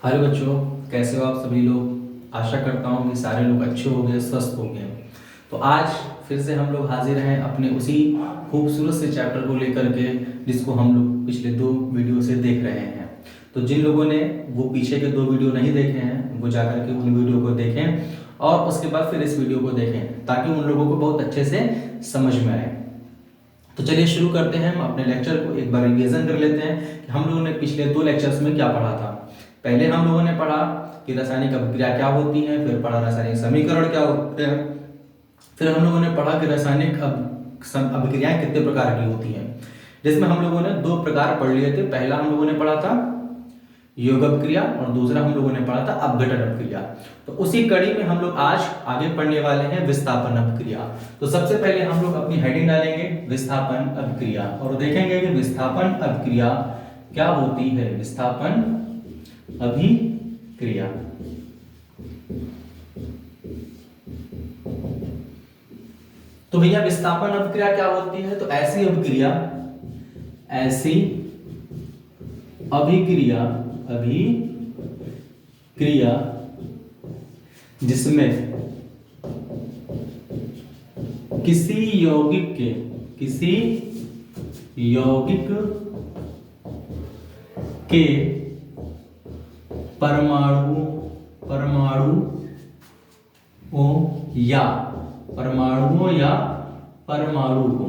Hello बच्चों, कैसे हो आप सभी लोग। आशा करता हूँ कि सारे लोग अच्छे हो गए, स्वस्थ हो गए। तो आज फिर से हम लोग हाजिर हैं अपने उसी खूबसूरत से चैप्टर को लेकर के, जिसको हम लोग पिछले 2 वीडियो से देख रहे हैं। तो जिन लोगों ने वो पीछे के 2 वीडियो नहीं देखे हैं वो जाकर के उन वीडियो को देखें और उसके बाद फिर इस वीडियो को देखें, ताकि उन लोगों को बहुत अच्छे से समझ में आए। तो चलिए शुरू करते हैं। हम अपने लेक्चर को एक बार रिवीजन कर लेते हैं कि हम लोगों ने पिछले 2 लेक्चर्स में क्या पढ़ा था। पहले हम लोगों ने पढ़ा कि रासायनिक अभिक्रिया क्या होती है, फिर पढ़ा रासायनिक समीकरण क्या होते हैं, फिर हम लोगों ने पढ़ा कि रासायनिक अभिक्रियाएं कितने प्रकार की होती हैं, जिसमें हम लोगों ने 2 प्रकार पढ़ लिए थे। पहला हम लोगों ने पढ़ा था योग अभिक्रिया और दूसरा हम लोगों ने पढ़ा था अपघटन अभिक्रिया। तो उसी कड़ी में हम लोग आज आगे पढ़ने वाले हैं विस्थापन अभिक्रिया। तो सबसे पहले हम लोग अपनी हेडिंग डालेंगे विस्थापन अभिक्रिया और देखेंगे कि विस्थापन अभिक्रिया क्या होती है। विस्थापन अभिक्रिया तो भैया विस्थापन अभिक्रिया क्या होती है। तो ऐसी अभिक्रिया जिसमें किसी यौगिक के परमाणुओं या परमाणु को,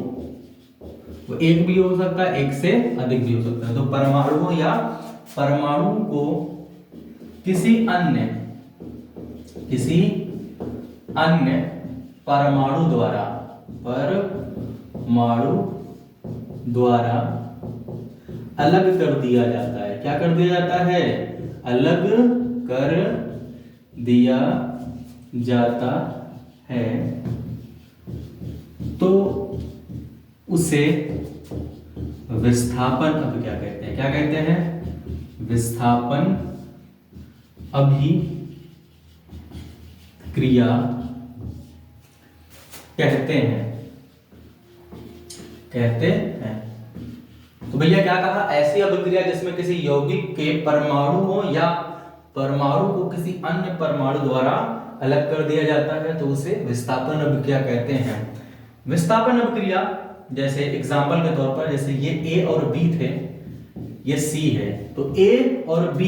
वो एक भी हो सकता है, एक से अधिक भी हो सकता है। तो परमाणुओं या परमाणु को किसी अन्य परमाणु द्वारा अलग कर दिया जाता है। क्या कर दिया जाता है? अलग कर दिया जाता है, तो उसे विस्थापन अभिक्रिया कहते हैं। क्या कहते हैं? विस्थापन अभिक्रिया कहते हैं। तो भैया क्या कहा? ऐसी अभिक्रिया जिसमें किसी यौगिक के परमाणुओं या परमाणु को किसी अन्य परमाणु द्वारा अलग कर दिया जाता है, तो उसे विस्थापन अभिक्रिया कहते हैं। विस्थापन अभिक्रिया जैसे एग्जांपल के तौर पर, जैसे ये A और B थे, ये C है, तो A और B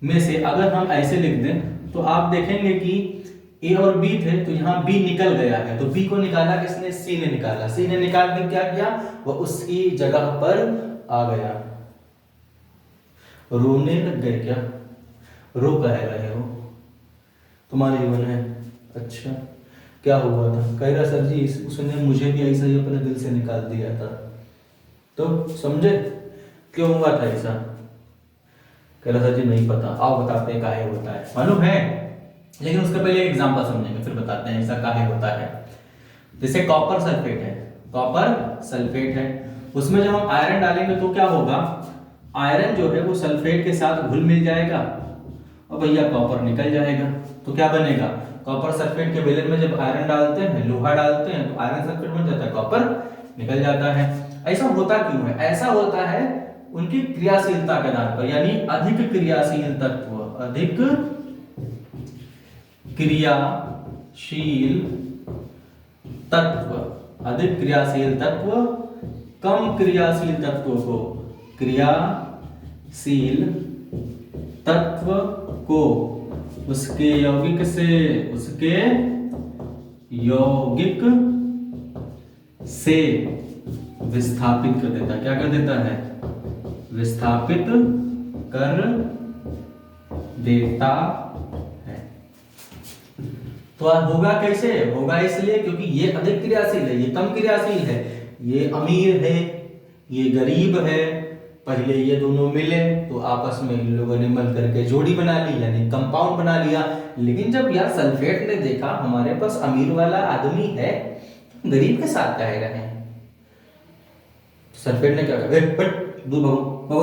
में से अगर हम ऐसे लिख दें तो आप देखेंगे कि A और B थे, तो यहाँ B निकल गया है, तो B को निकाला किसने? C ने निकाला। C ने निकाल के क्या किया? वो उसकी जगह पर आ गया। रोने लग गए क्या? रो कह रहे हो? तुम्हारे जीवन है? अच्छा, क्या हुआ था? कह रहा सर जी उसने मुझे भी ऐसा ही अपने दिल से निकाल दिया था। तो समझे क्यों हुआ था ऐसा? कह रहा सर जी नहीं पता। आओ बताते हैं काहे होता है। मालूम है, लेकिन उसका पहले एग्जांपल समझेंगे फिर बताते हैं ऐसा काहे होता है। जैसे कॉपर सल्फेट है, उसमें जब हम आयरन डालेंगे तो क्या होगा? आयरन जो है वो सल्फेट के साथ घुल मिल जाएगा और भैया कॉपर निकल जाएगा। तो क्या बनेगा? कॉपर सल्फेट के बेलन में जब आयरन डालते हैं, लोहा डालते हैं, तो आयरन सल्फेट बन जाता है, कॉपर निकल जाता है। ऐसा होता क्यों है? ऐसा होता है उनकी क्रियाशीलता के आधार पर, यानी अधिक क्रियाशील तत्व कम क्रियाशील तत्व को उसके यौगिक से विस्थापित कर देता है। क्या कर देता है? विस्थापित कर देता है। तो होगा कैसे? होगा इसलिए क्योंकि ये अधिक क्रियाशील है, ये कम क्रियाशील है, ये अमीर है, ये गरीब है। पहले ये दोनों मिले तो आपस में इन लोगों ने मिल करके जोड़ी बना ली, यानी कंपाउंड बना लिया। लेकिन जब यार सल्फेट ने देखा हमारे पास अमीर वाला आदमी है, गरीब के साथ काहे रहे, सल्फेट ने क्या कहा? दूर भगो,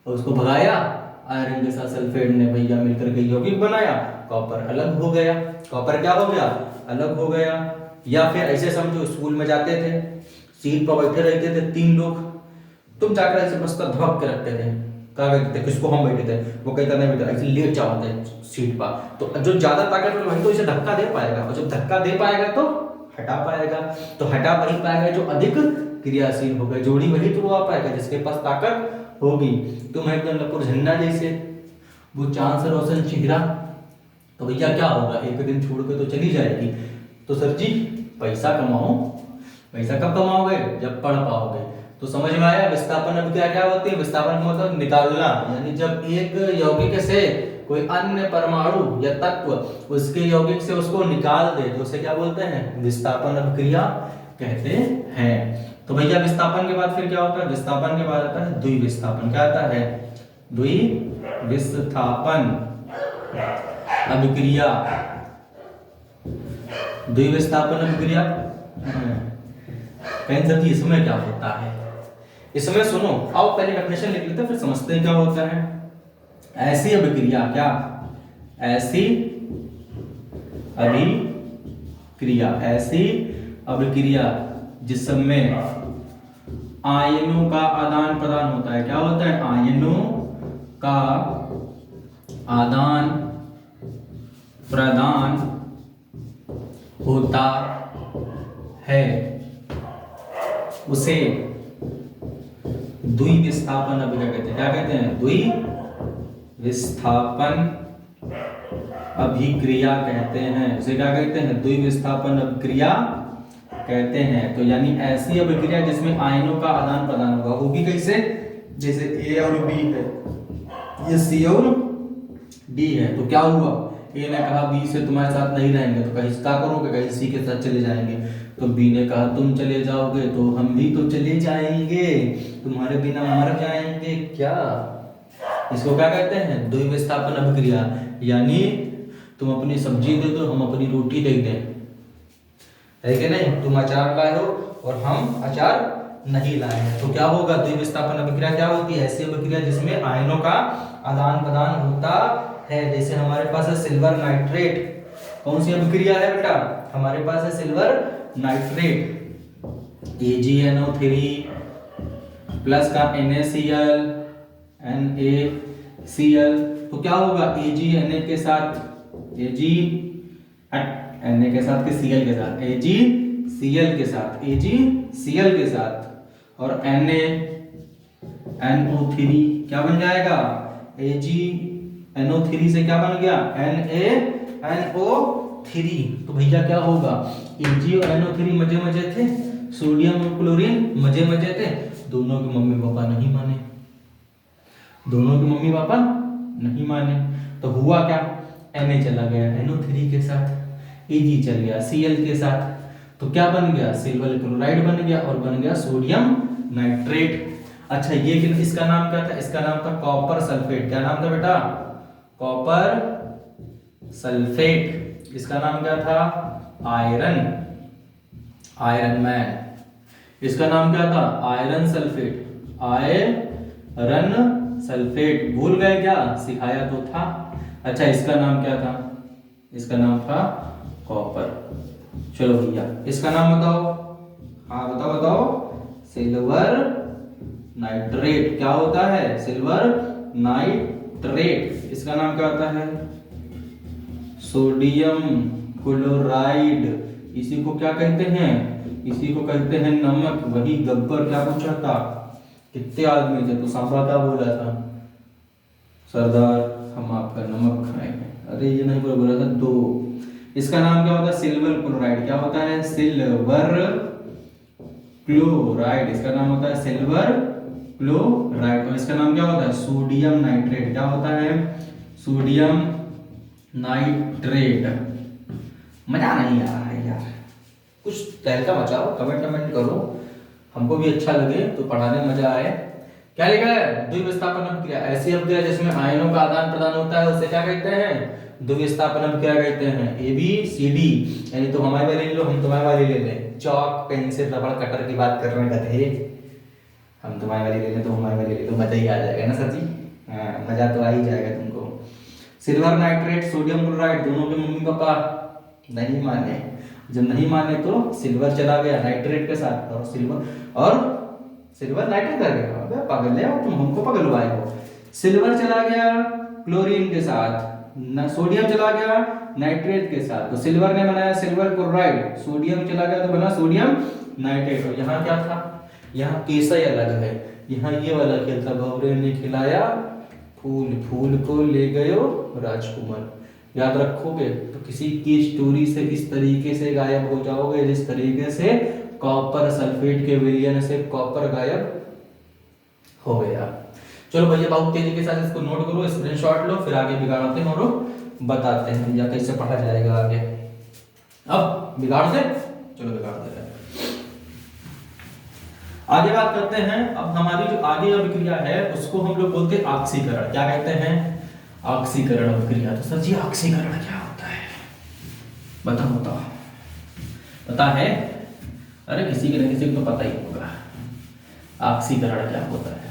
और उसको भगाया। आयरन के साथ सल्फेट ने भैया मिलकर के यौगिक बनाया, कॉपर अलग हो गया। कॉपर क्या हो गया? अलग हो गया। या फिर ऐसे समझो, स्कूल में जाते थे, सीट पर बैठे रहते थे 3 लोग, तुम जाकर ऐसे बस्ता धमक के रखते थे, क्या कहते थे, किसको हम बैठे थे, वो कहता नहीं बेटा ऐसे लेट जाओ सीट पर, तो जो ज्यादा ताकतवर भाई तो इसे धक्का दे पाएगा, और जब धक्का दे पाएगा तो हटा पाएगा, तो हटा वही पाएगा जो अधिक क्रियाशील होगा, जोड़ी वही तुड़वा पाएगा जिसके पास ताकत होगी। तो मैं एकदम लपुर झंडा जैसे वो चांद से रोशन चेहरा, तो भैया क्या होगा, एक दिन छोड़ के तो चली जाएगी। तो सर जी पैसा कमाओ, पैसा कब कमाओगे, जब पढ़ पाओगे। तो समझ में आया विस्थापन अभिक्रिया क्या होती है, विस्थापन का मतलब निकालना, यानी जब एक यौगिक से कोई अन्य परमाणु या तत्व उसके यौगिक से उसको निकाल दे तो उसे क्या बोलते हैं, विस्थापन अभिक्रिया कहते हैं। तो भैया विस्थापन के बाद फिर क्या होता है, विस्थापन के बाद आता है द्विविस्थापन। क्या आता है, द्विविस्थापन अभिक्रिया। द्विविस्थापन अभिक्रिया कैंसर जी इसमें क्या होता है, इसमें सुनो, आओ पहले डेफिनेशन लिख लेते हैं फिर समझते हैं क्या होता है। ऐसी अभिक्रिया, क्या ऐसी अभिक्रिया, ऐसी अभिक्रिया जिसमें आयनों का आदान प्रदान होता है। क्या होता है, आयनों का आदान प्रदान होता है, उसे द्विविस्थापन अभिक्रिया कहते हैं। क्या कहते हैं, द्विविस्थापन अभिक्रिया कहते हैं। उसे क्या कहते हैं, द्विविस्थापन अभिक्रिया कहते हैं। तो यानी ऐसी अभिक्रिया जिसमें आयनों का आदान प्रदान होगा, होगी कैसे, जैसे A और B है, ये C और D है, तो क्या हुआ, A ने कहा B से तुम्हारे साथ नहीं रहेंगे, तो कहीं क्या करोगे, कहीं C के साथ चले जाएंगे। तो B ने कहा तुम चले जाओगे तो हम भी तो चले जाएंगे, तुम्हारे बिना मर जाएंगे क्या। इसको क्या कहते हैं, द्विविस्थापन अभिक्रिया। यानी तुम अपनी सब्जी दे दो, हम अपनी रोटी दे दें, है कि नहीं, तुम अचार लाए हो और हम अचार नहीं लाए हैं, तो क्या होगा, द्विविस्थापन अभिक्रिया क्या होती है, ऐसी अभिक्रिया जिसमें आयनों का आदान प्रदान होता है। जैसे हमारे पास है सिल्वर नाइट्रेट, कौन सी अभिक्रिया है बेटा, हमारे पास है सिल्वर नाइट्रेट, AgNO3 प्लस का NaCl NaCl, तो क्या होगा, Na के साथ Na के साथ कि Cl के साथ, AgCl के साथ, AgCl के साथ, और NaNO3 क्या बन जाएगा, AgNO3 से क्या बन गया, NaNO3। तो भैया क्या होगा, Ag और NO3 मजे मजे थे, सोडियम और क्लोरीन मजे मजे थे, दोनों के मम्मी पापा नहीं माने, दोनों के मम्मी पापा नहीं माने, तो हुआ क्या, Na चला गया NO3 के साथ, Ag चल गया Cl के साथ, तो क्या बन गया, सिल्वर क्लोराइड बन गया और बन गया सोडियम नाइट्रेट। अच्छा ये इसका नाम क्या था, इसका नाम था कॉपर सल्फेट। क्या नाम था बेटा, कॉपर सल्फेट। इसका नाम क्या था, आयरन मैन। इसका नाम क्या था, आयरन सल्फेट। भूल गए क्या, सिखाया तो था। अच्छा इसका नाम क्या था, इसका नाम था कॉपर। चलो भैया इसका नाम बताओ, हाँ बताओ, सिल्वर नाइट्रेट। क्या होता है, सिल्वर नाइट्रेट। इसका नाम क्या होता है, सोडियम क्लोराइड। इसी को क्या कहते हैं, इसी को कहते हैं नमक। वही गब्बर क्या पूछा था, कितने आदमी थे, तो सांबा क्या बोला था, सरदार हम आपका नमक खाएंगे, अरे ये नहीं बोला था, 2। इसका नाम क्या होता है, सिल्वर क्लोराइड। क्या होता है, सिल्वर क्लोराइड। इसका नाम होता है सिल्वर क्लोराइड। और इसका नाम क्या होता है, सोडियम नाइट्रेट। क्या होता है, सोडियम नाइट्रेट। मजा नहीं आ रहा है यार, कुछ तहलका मचाओ, कमेंट करो, हमको भी अच्छा लगे तो पढ़ाने में मजा आए। क्या लिखा है, द्विविस्थापन अभिक्रिया, ऐसी अभिक्रिया जिसमें आयनों का आदान प्रदान होता है उसे क्या कहते हैं, द्विविस्थापन अभिक्रिया कहते हैं। ABCD, यानी तुम हमारी वाली ले लो, हम तुम्हारी वाली ले लें। चौक पेंसिल रबड़ कटर की बात कर रहे हैं गधे, हम तुम्हारी वाली ले लें तो हमारी वाली ले लो, मजा ही आ जाएगा ना सर जी। हाँ मजा तो आ ही जाएगा तुमको। सिल्वर नाइट्रेट, सोडियम क्लोराइड, दोनों के मम्मी पापा नहीं माने। जब नहीं माने तो सिल्वर चला गया नाइट्रेट के साथ, और सिल्वर नाइट्रेट कर गया। पागल है तुम, हमको पगलवाए हो। सिल्वर चला गया क्लोरीन के साथ, सोडियम चला गया नाइट्रेट के साथ, तो सिल्वर ने बनाया सिल्वर क्लोराइड, सोडियम चला गया तो बना सोडियम नाइट्रेट। और यहाँ क्या था, यहाँ केसय अलग है, यहाँ ये वाला खेल था, भंवरे ने खिलाया फूल, फूल को ले गयो राजकुमार। याद रखोगे तो किसी की स्टोरी से इस तरीके से गायब हो जाओगे जिस तरीके से कॉपर सल्फेट के विलयन से कॉपर गायब हो गया। चलो भैया बहुत तेजी के साथ इसको नोट करो, स्क्रीनशॉट लो, फिर आगे बिगाड़ते हैं और बताते हैं भैया कैसे पढ़ा जाएगा आगे। अब बिगाड़ दे, चलो बिगाड़ते हैं। आगे बात करते हैं। अब हमारी जो आगे अभिक्रिया है उसको हम लोग बोलते हैं ऑक्सीकरण। क्या कहते हैं, ऑक्सीकरण अभिक्रिया। तो सर जी ऑक्सीकरण क्या होता है, बताओ बताओ, पता है? अरे किसी के न किसी को तो पता ही होगा ऑक्सीकरण क्या होता है।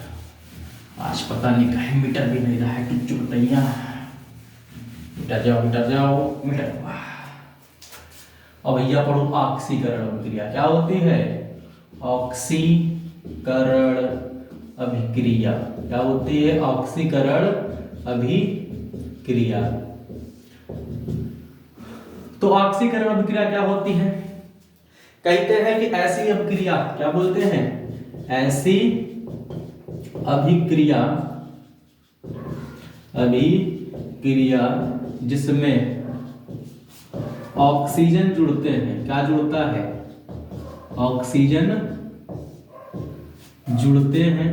आज पता नहीं कहीं मीटर भी नहीं रहा है, टुच्चू बटैया, मिटर जाओ मिटर जाओ मिटर। अब भैया पढ़ो ऑक्सीकरण अभिक्रिया क्या होती है। ऑक्सीकरण अभिक्रिया क्या होती है, ऑक्सीकरण अभिक्रिया। तो ऑक्सीकरण अभिक्रिया क्या होती है, कहते हैं कि ऐसी अभिक्रिया, क्या बोलते हैं, ऐसी अभिक्रिया, अभिक्रिया जिसमें ऑक्सीजन जुड़ते हैं। क्या जुड़ता है, ऑक्सीजन जुड़ते हैं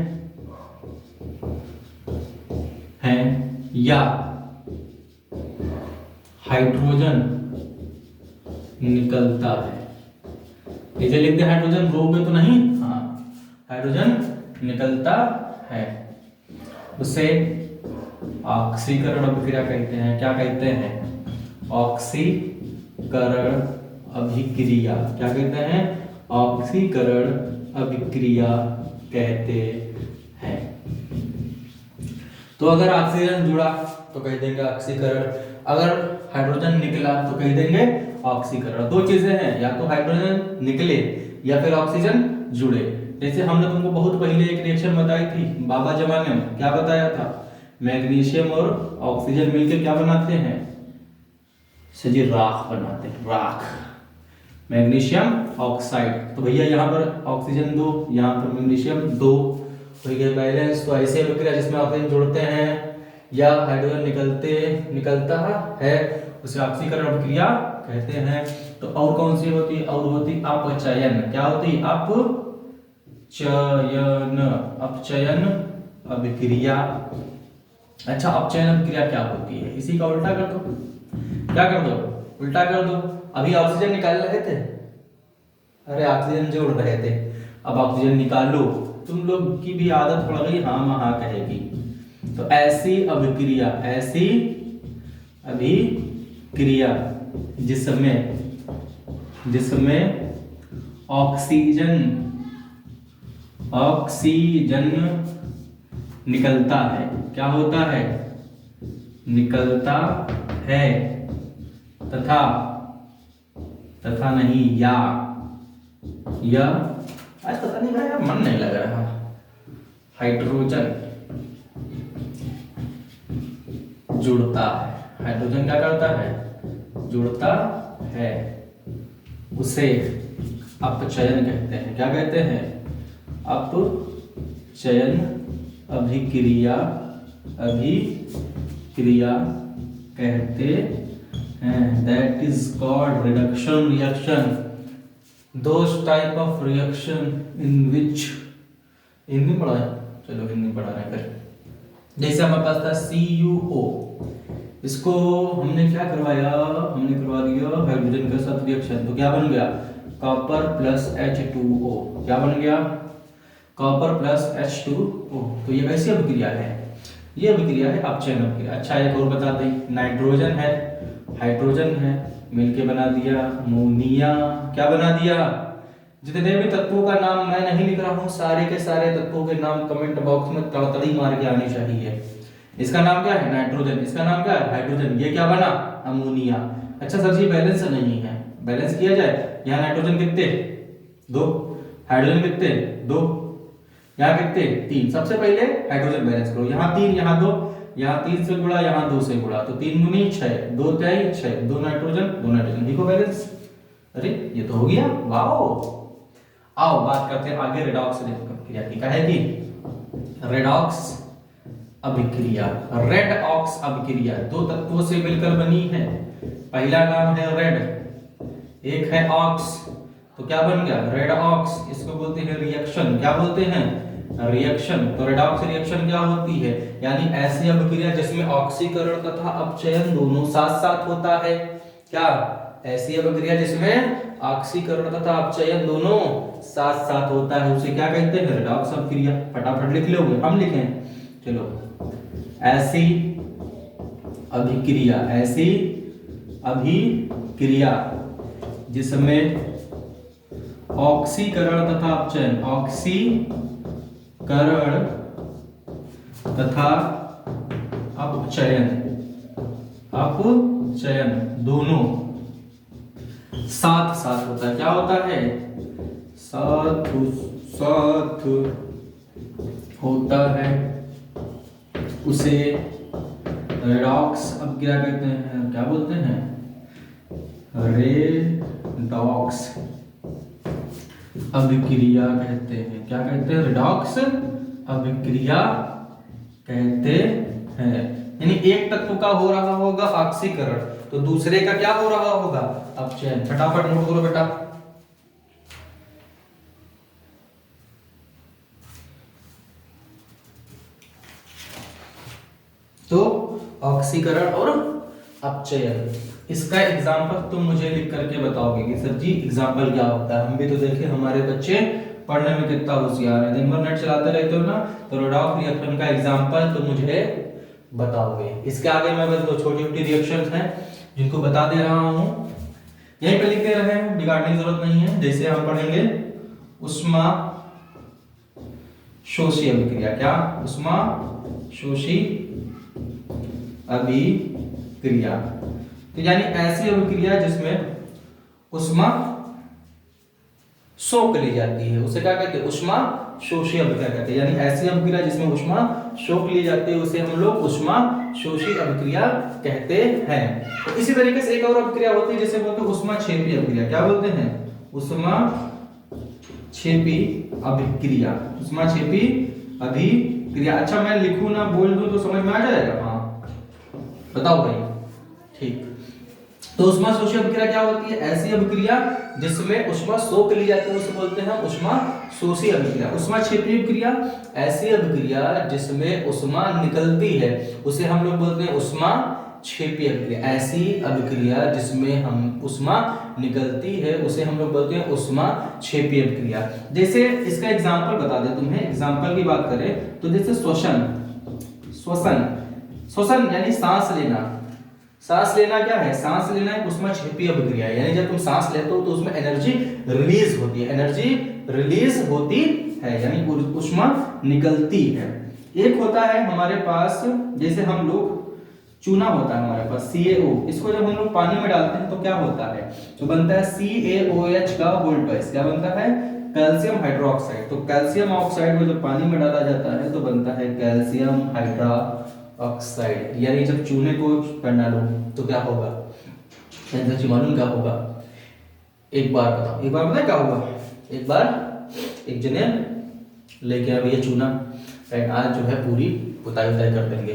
या हाइड्रोजन निकलता है। इसे लिखते हैं हाइड्रोजन, रोगे तो नहीं, हाँ हाइड्रोजन निकलता है, उसे ऑक्सीकरण अभिक्रिया कहते हैं। क्या कहते हैं, ऑक्सीकरण अभिक्रिया। क्या कहते हैं, ऑक्सीकरण अभिक्रिया कहते हैं। तो अगर ऑक्सीजन जुड़ा तो कह देंगे ऑक्सीकरण, अगर हाइड्रोजन निकला तो कह देंगे ऑक्सीकरण। दो चीजें हैं, या तो हाइड्रोजन निकले या फिर ऑक्सीजन जुड़े। जैसे हमने तुमको बहुत पहले एक रिएक्शन बताई थी बाबा जमाने में, क्या बताया था, मैग्नीशियम और ऑक्सीजन मिलकर क्या बनाते हैं, सजी राख बनाते हैं, राख, मैग्नीशियम ऑक्साइड। तो भैया यहाँ पर ऑक्सीजन 2, यहाँ पर मैग्नीशियम 2, तो ये बैलेंस। तो ऐसे अभिक्रिया जिसमें ऑक्सीजन जुड़ते हैं या हाइड्रोजन निकलता है उसे ऑक्सीकरण अभिक्रिया कहते हैं। तो और कौन सी होती है, और होती अपचयन। क्या होती है, अपचयन अभिक्रिया। अच्छा अपचयन अभिक्रिया क्या होती है, इसी का उल्टा कर दो, क्या कर दो, उल्टा कर दो। अभी ऑक्सीजन निकाल रहे थे, अरे ऑक्सीजन जोड़ रहे थे, अब ऑक्सीजन निकालो। तुम लोग की भी आदत पड़ गई हाँ हाँ कहेगी। तो ऐसी अभिक्रिया, ऐसी अभिक्रिया जिसमें ऑक्सीजन निकलता है। क्या होता है, निकलता है, तथा नहीं या आज पता नहीं भाई मन नहीं लग रहा। हाइड्रोजन जुड़ता है, हाइड्रोजन क्या करता है, जुड़ता है, उसे अपचयन कहते हैं। क्या कहते हैं, अपचयन अभिक्रिया कहते हैं। That is called reduction reaction. Those type of reaction in which, Hindi पढ़ा है, चलो हिंदी पढ़ा रहे हैं फिर। जैसे हमारे पास था CuO, इसको हमने क्या करवाया, हमने करवा दिया हाइड्रोजन के साथ रिएक्शन, तो क्या बन गया, कॉपर प्लस H2O। क्या बन गया, कॉपर प्लस H2O। तो ये कैसी अभिक्रिया है, ये अभिक्रिया है अपचयन अभिक्रिया। अच्छा एक और बता दें, नाइट्रोजन है, हाइड्रोजन है, मिलके बना दिया अमोनिया। क्या बना दिया, जितने भी तत्वों का नाम मैं नहीं लिख रहा हूँ, सारे के सारे तत्वों के नाम कमेंट बॉक्स में तड़तड़ी मार के आनी चाहिए। इसका नाम क्या है, नाइट्रोजन, इसका नाम क्या है, हाइड्रोजन, ये क्या बना, अमोनिया। अच्छा सर जी बैलेंस नहीं है, बैलेंस किया जाए, यहाँ नाइट्रोजन कितने, 2, हाइड्रोजन कितने, 2, यहाँ कितने 3। सबसे पहले हाइड्रोजन बैलेंस करो, यहाँ 3 यहाँ 2, यहाँ 3 से गुणा यहाँ 2 से गुणा, तो 3 दूनी 6, 2 तिहाई 6, 2 नाइट्रोजन लिखो बैलेंस। अरे ये तो हो गया, वाओ। आओ बात करते हैं आगे रेडॉक्स अभिक्रिया की। क्या है कि रेडॉक्स अभिक्रिया, रेडॉक्स अभिक्रिया 2 तत्वों से मिलकर बनी है। पहला नाम है रेड, एक है ऑक्स, तो क्या बन गया रेडॉक्स। इसको बोलते हैं रिएक्शन। क्या बोलते हैं रिएक्शन। तो रेडॉक्स रिएक्शन क्या होती है, यानी ऐसी अभिक्रिया जिसमें ऑक्सीकरण तथा अपचयन दोनों साथ साथ होता है। क्या ऐसी अभिक्रिया जिसमें ऑक्सीकरण तथा अपचयन दोनों साथ साथ होता है, उसे क्या कहते हैं रेडॉक्स अभिक्रिया। फटाफट लिख लोगे, हम लिखें चलो। ऐसी अभिक्रिया, ऐसी अभिक्रिया जिसमें ऑक्सीकरण तथा अपचयन, ऑक्सीकरण तथा अपचयन, अपचयन दोनों साथ साथ होता है। क्या होता है साथ साथ होता है, उसे रेडॉक्स अभिक्रिया कहते हैं। क्या बोलते हैं रेडॉक्स अभिक्रिया कहते हैं। क्या कहते हैं रेडॉक्स अभिक्रिया कहते हैं। यानी एक तत्व का हो रहा होगा ऑक्सीकरण, तो दूसरे का क्या हो रहा होगा अपचयन। फटाफट नोट करो बेटा। तो ऑक्सीकरण और अपचयन, इसका एग्जाम्पल तुम मुझे लिख करके बताओगे कि सर जी एग्जाम्पल क्या होता है। हम भी तो देखे हमारे बच्चे पढ़ने में कितना होशियार है, दिन भर नेट चलाते रहते हो ना, तो रेडॉक्स रिएक्शन का एग्जाम्पल तुम मुझे बताओगे। इसके आगे मैं बस दो छोटी छोटी रिएक्शंस हैं जिनको बता दे रहा हूं, यहीं पे लिख दे रहे हैं, बिगाड़ने की जरूरत नहीं है। जैसे हम पढ़ेंगे उष्मा शोषी अभिक्रिया। क्या उष्मा शोषी अभिक्रिया, तो यानी ऐसी अभिक्रिया जिसमें उष्मा सोख ली जाती है, उसे क्या कहते हैं उष्मा शोषी अभिक्रिया कहते हैं। यानी ऐसी अभिक्रिया जिसमें उष्मा सोख ली जाती है उसे हम लोग उष्मा शोषी अभिक्रिया कहते हैं। तो इसी तरीके से एक और अभिक्रिया होती है जिसे बोलते हैं उष्मा क्षेपी अभिक्रिया। क्या बोलते हैं उष्मा क्षेपी अभिक्रिया, उष्मा क्षेपी अभिक्रिया। अच्छा मैं लिखूं ना बोल दूं तो समझ में आ जाएगा। हाँ बताओ भाई, ठीक। तो उष्मा शोषी अभिक्रिया क्या होती है, ऐसी अभिक्रिया जिसमें उष्मा सोख ली जाती है उसे बोलते हैं उष्मा शोषी अभिक्रिया। उष्मा क्षेपी अभिक्रिया, ऐसी अभिक्रिया जिसमें उष्मा निकलती है उसे हम लोग बोलते हैं उष्मा क्षेपी अभिक्रिया। ऐसी अभिक्रिया जिसमें हम उष्मा निकलती है उसे हम लोग बोलते हैं उष्मा क्षेपी अभिक्रिया। जैसे इसका एग्जांपल बता दे तुम्हें, एग्जांपल की बात करें तो जैसे श्वसन, श्वसन श्वसन यानी सांस लेना। सांस लेना क्या है, सांस लेना एक उष्मा क्षेपी अभिक्रिया है। यानी जब तुम सांस लेते हो तो उसमें एनर्जी रिलीज होती है, एनर्जी रिलीज होती है यानी उष्मा निकलती है। एक होता है हमारे पास, जैसे हम लोग चूना होता है हमारे पास CaO, इसको जब हम लोग पानी में डालते हैं तो क्या होता है, तो बनता है CaOH का वोल्टेज। क्या बनता है कैल्शियम हाइड्रोक्साइड। तो कैल्शियम ऑक्साइड को जब पानी में डाला जाता है तो बनता है कैल्शियम हाइड्रोक्साइड। यानी जब चूने को डालो तो क्या होगा, मालूम क्या होगा, एक बार बताओ, एक बार बताए क्या होगा। एक बार एक जने लेके आ भैया चूना, आज जो है पूरी पुताई उताई कर देंगे।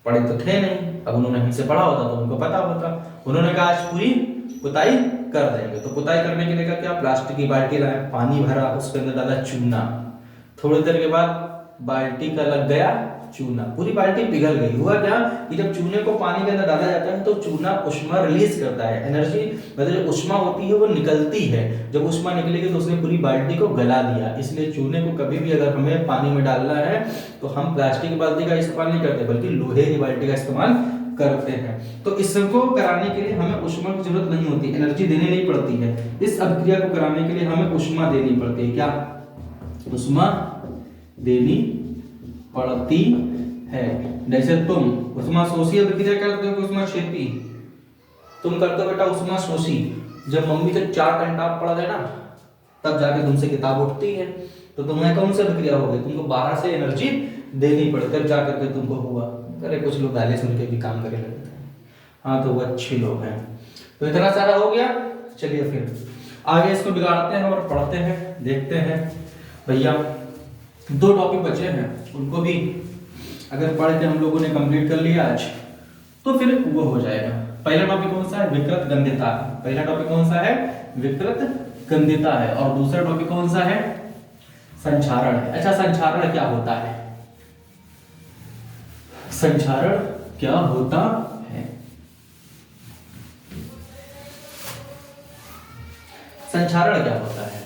पढ़े तो थे नहीं, अब उन्होंने हमसे पढ़ा होता तो उनको पता होता। उन्होंने कहा आज पूरी पुताई कर देंगे। तो पुताई करने के लिए क्या, प्लास्टिक की बाल्टी लाए, पानी भरा, उसके अंदर डाला चूना। थोड़ी देर के बाद बाल्टी का लग गया चूना, पूरी बाल्टी पिघल गई। हुआ क्या कि जब चूने को पानी के अंदर डाला जाता है तो चूना उष्मा रिलीज करता है, एनर्जी मतलब जो उष्मा होती है वो निकलती है। जब उष्मा निकलेगी तो उसने पूरी बाल्टी को गला दिया। इसलिए चूने को कभी भी अगर हमें पानी में डालना है तो हम प्लास्टिक की बाल्टी का इस्तेमाल नहीं करते बल्कि लोहे की बाल्टी का इस्तेमाल करते हैं। तो इसको कराने के लिए हमें उष्मा की जरूरत नहीं होती, एनर्जी देनी नहीं पड़ती है। इस अभिक्रिया को कराने के लिए हमें उष्मा देनी पड़ती है। क्या उष्मा देनी पड़ती है। जैसे तुम उष्मा शोषी अभिक्रिया करते हो, उष्मा क्षेपी तुम करते हो बेटा उष्मा शोषी। जब मम्मी से 4 घंटा पढ़ लेना तब जाके तुमसे किताब उठती है। तो तुम्हें कौन सी प्रक्रिया होगी, तुमको बाहर से एनर्जी देनी पड़े तब जा करके तुमको होगा। अरे कुछ लोग गाली सुन के भी काम करने लगते हैं। हाँ तो वो अच्छे लोग हैं। तो इतना सारा हो गया, चलिए फिर आगे इसको बिगाड़ते हैं और पढ़ते हैं, देखते हैं। भैया 2 टॉपिक बचे हैं, उनको भी अगर पढ़ के हम लोगों ने कंप्लीट कर लिया आज तो फिर वो हो जाएगा। पहला टॉपिक कौन सा है, विकृत गंध्यता। पहला टॉपिक कौन सा है, विकृत गंध्यता है। और दूसरा टॉपिक कौन सा है, संचारण है। अच्छा संचारण क्या होता है, संचारण क्या होता है, संचारण क्या होता है,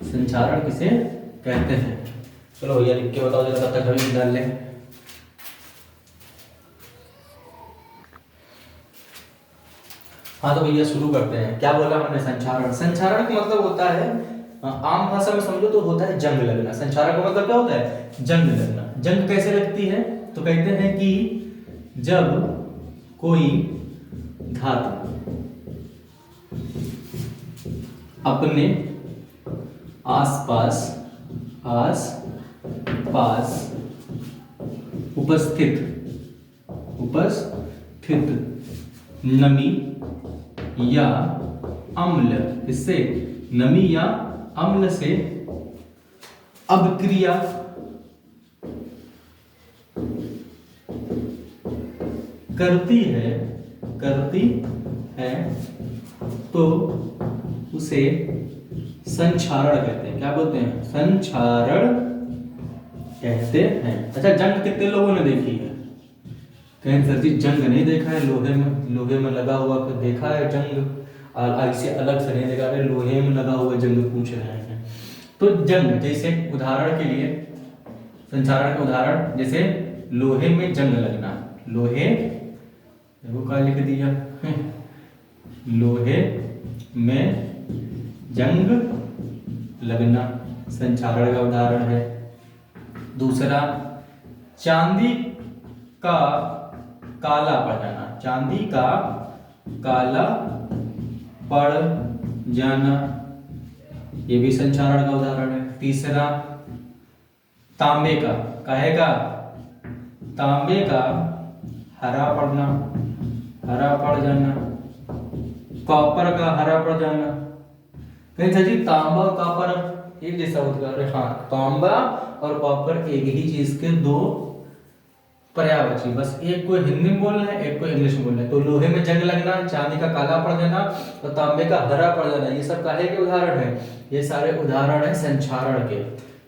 संचारण किसे कहते हैं। चलो भैया लिख के बताओ जरा, तब तक हम निकाल लें। हाँ तो भैया शुरू करते हैं। क्या बोला हमने, संचारण। संचारण का मतलब होता है, आम भाषा में समझो तो होता है जंग लगना। संचारण का मतलब क्या होता है, जंग लगना। जंग कैसे लगती है, तो कहते हैं कि जब कोई धातु अपने आसपास उपस्थित नमी या अम्ल, इससे नमी या अम्ल से अभिक्रिया करती है तो उसे संचारण कहते हैं। क्या बोलते हैं, संचारण कहते हैं। अच्छा जंग कितने लोगों ने देखी है, कहीं सर जी जंग नहीं देखा है, लोहे में लगा हुआ देखा है जंग, ऐसे अलग से नहीं देखा है, लोहे में लगा हुआ जंग पूछ रहे हैं। तो जंग जैसे उदाहरण के लिए, संचारण का उदाहरण जैसे लोहे में जंग लगना, लोहे देखो क्या लिख दिया, लोहे में जंग लगना संचारण का उदाहरण है। दूसरा चांदी का काला पड़ जाना, चांदी का काला पड़ जाना, ये भी संचारण का उदाहरण है। तीसरा तांबे का, काहे का, तांबे का हरा पड़ना, हरा पड़ जाना। कॉपर का हरा पड़ जाना, कहीं जी तांबा और कॉपर एक जैसा होता है। हाँ तांबा और कॉपर एक ही चीज के दो पर्यायवाची, बस एक को हिंदी में बोलना है, एक को इंग्लिश में बोलना है। तो लोहे में जंग लगना, चांदी का काला पड़ जाना और तांबे का हरा पड़ जाना, ये सब काहे के उदाहरण है, ये सारे उदाहरण है संचारण के।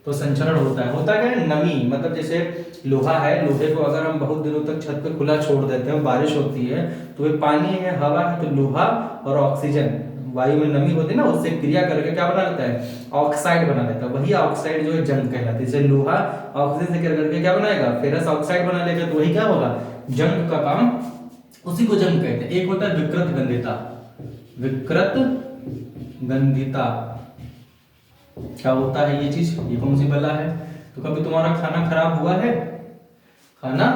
तो संचरण होता क्या है, नमी, मतलब जैसे लोहा है, लोहे को अगर हम बहुत दिनों तक छत पे खुला छोड़ देते हैं, बारिश होती है तो ये पानी है, हवा है, तो लोहा और ऑक्सीजन, वायु में नमी होती है ना, उससे क्रिया करके क्या बना लेता है, ऑक्साइड बना लेता है। वही ऑक्साइड जो है जंग कहलाती है। जैसे लोहा ऑक्सीजन से क्रिया करके क्या बनाएगा, फेरस ऑक्साइड बना लेगा, तो वही क्या होगा, जंग का काम, उसी को जंग कहते हैं। एक होता है विकृत गंधिता, विकृत गंधिता क्या होता है ये चीज, ये कौन सी बला है। तो कभी तुम्हारा खाना खराब हुआ है, खाना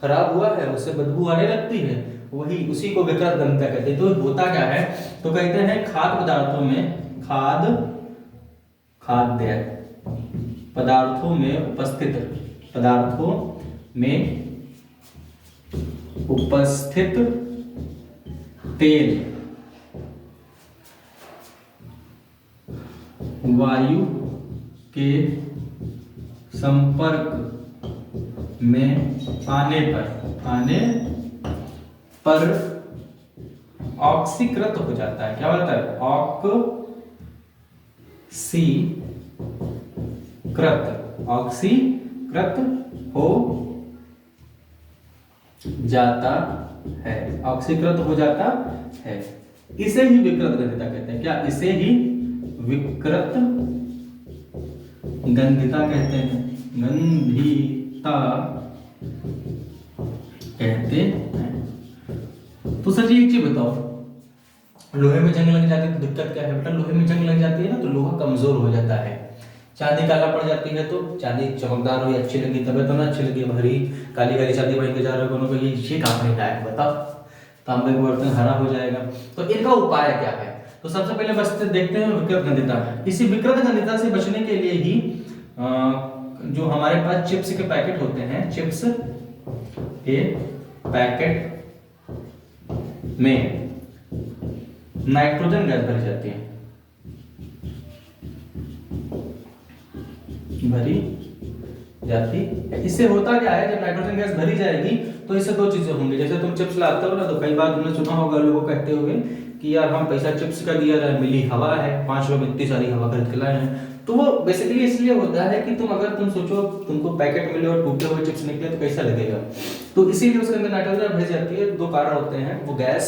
खराब हुआ है, उससे बदबू आने लगती है, वही उसी को विकृत गंधिता कहते हैं। तो होता क्या है, तो कहते हैं खाद्य पदार्थों में, खाद्य पदार्थों में उपस्थित तेल वायु के संपर्क में आने पर ऑक्सीकृत हो जाता है। क्या होता है, ऑक्सीकृत हो जाता है, ऑक्सीकृत हो जाता है। इसे ही विकृत गंधिता कहते हैं। क्या, इसे ही विकृत गंधिता कहते हैं, गंधिता कहते हैं। तो सर जी एक चीज बताओ, लोहे में जंग लग जाती है तो दिक्कत क्या है बेटा, लोहे में जंग लग जाती है ना तो लोहा कमजोर हो जाता है। चांदी काला पड़ जाती है तो चांदी चमकदार हो, अच्छी लगी, तबे तो ना अच्छी लगी, भरी काली काली चांदी पहन के जा रहे हो कोनो को, ये काम नहीं लायक, बताओ। तांबे का बर्तन हरा हो जाएगा। तो इनका उपाय क्या है, तो सबसे पहले बचते देखते हैं विकृत गंधिता। इसी विकृत गंधिता से बचने के लिए ही जो हमारे पास चिप्स के पैकेट होते हैं, चिप्स के पैकेट में नाइट्रोजन गैस भरी जाती है, भरी जाती है। इससे होता क्या है, जब नाइट्रोजन गैस भरी जाएगी तो इससे दो चीजें होंगी। जैसे तुम चिप्स लाते हो ना, तो कई बार तुमने सुना होगा लोगों कहते होंगे कि यार हम पैसा चिप्स का दिया रहा, मिली हवा है, 5 रुपए में इतनी सारी हवा खरीद के लाए हैं। तो वो बेसिकली इसलिए होता है कि तुम सोचो तुमको पैकेट मिले और टूटे हुए चिप्स निकले तो कैसा लगेगा। तो इसीलिए उसके अंदर नाइट्रोजन भरी जाती है। दो कारण होते हैं, वो गैस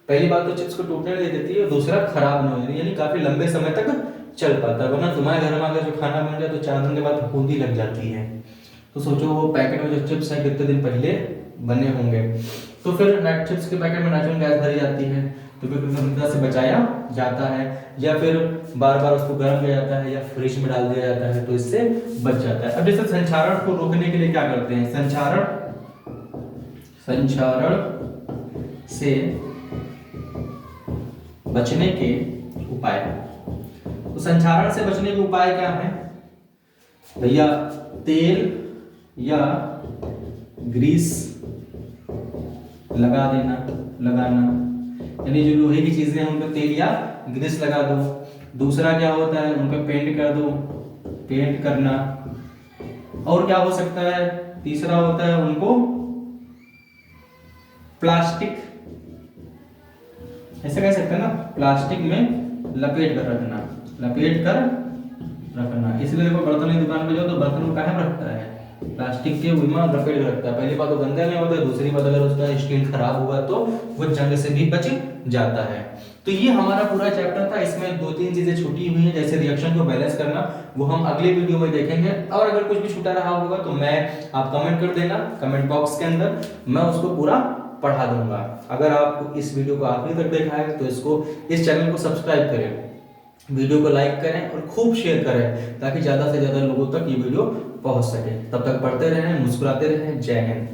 पहली बात तो चिप्स को टूटने नहीं देती है, दूसरा खराब नहीं होती, यानी काफी लंबे समय तक चल पाता है। वरना तुम्हारे घर में अगर जो खाना बन जाए तो 4 दिन के बाद फफूंदी लग जाती है। तो सोचो वो पैकेट में जो चिप्स है कितने दिन पहले बने होंगे। तो फिर चिप्स के पैकेट में नाइट्रोजन गैस भरी जाती है, तो विकृत गंधिता से बचाया जाता है, या फिर बार बार उसको गर्म किया जाता है या फ्रिज में डाल दिया जाता है, तो इससे बच जाता है। अब जैसे संक्षारण को रोकने के लिए क्या करते हैं, संक्षारण से बचने के उपाय। तो संक्षारण से बचने के उपाय क्या है भैया, तेल या ग्रीस लगाना, यानी जो लोहे की चीजें हैं उन पर तेल या ग्रीस लगा दो। दूसरा क्या होता है, उन पर पेंट कर दो, पेंट करना। और क्या हो सकता है, तीसरा होता है उनको प्लास्टिक, ऐसे कह सकते हैं ना, प्लास्टिक में लपेट कर रखना, इसलिए देखो बर्तन की दुकान पे जाओ तो बर्तन को काहे में रखता है, प्लास्टिक के में लपेट कर रखता है। पहली बात तो गंदा नहीं होता है, दूसरी बात अगर उसका स्टील खराब हुआ तो वो जंग से भी बच जाता है। तो ये हमारा पूरा चैप्टर था। इसमें 2-3 चीजें छूटी हुई हैं, जैसे रिएक्शन को बैलेंस करना, वो हम अगले वीडियो में देखेंगे। और अगर कुछ भी छूटा रहा होगा तो आप कमेंट कर देना कमेंट बॉक्स के अंदर, मैं उसको पूरा पढ़ा दूंगा। अगर आप इस वीडियो को आखिरी तक देखा है तो इस चैनल को सब्सक्राइब करें, वीडियो को लाइक करें और खूब शेयर करें, ताकि ज्यादा से ज्यादा लोगों तक ये वीडियो पहुंच सके। तब तक पढ़ते रहें, मुस्कुराते रहें। जय हिंद।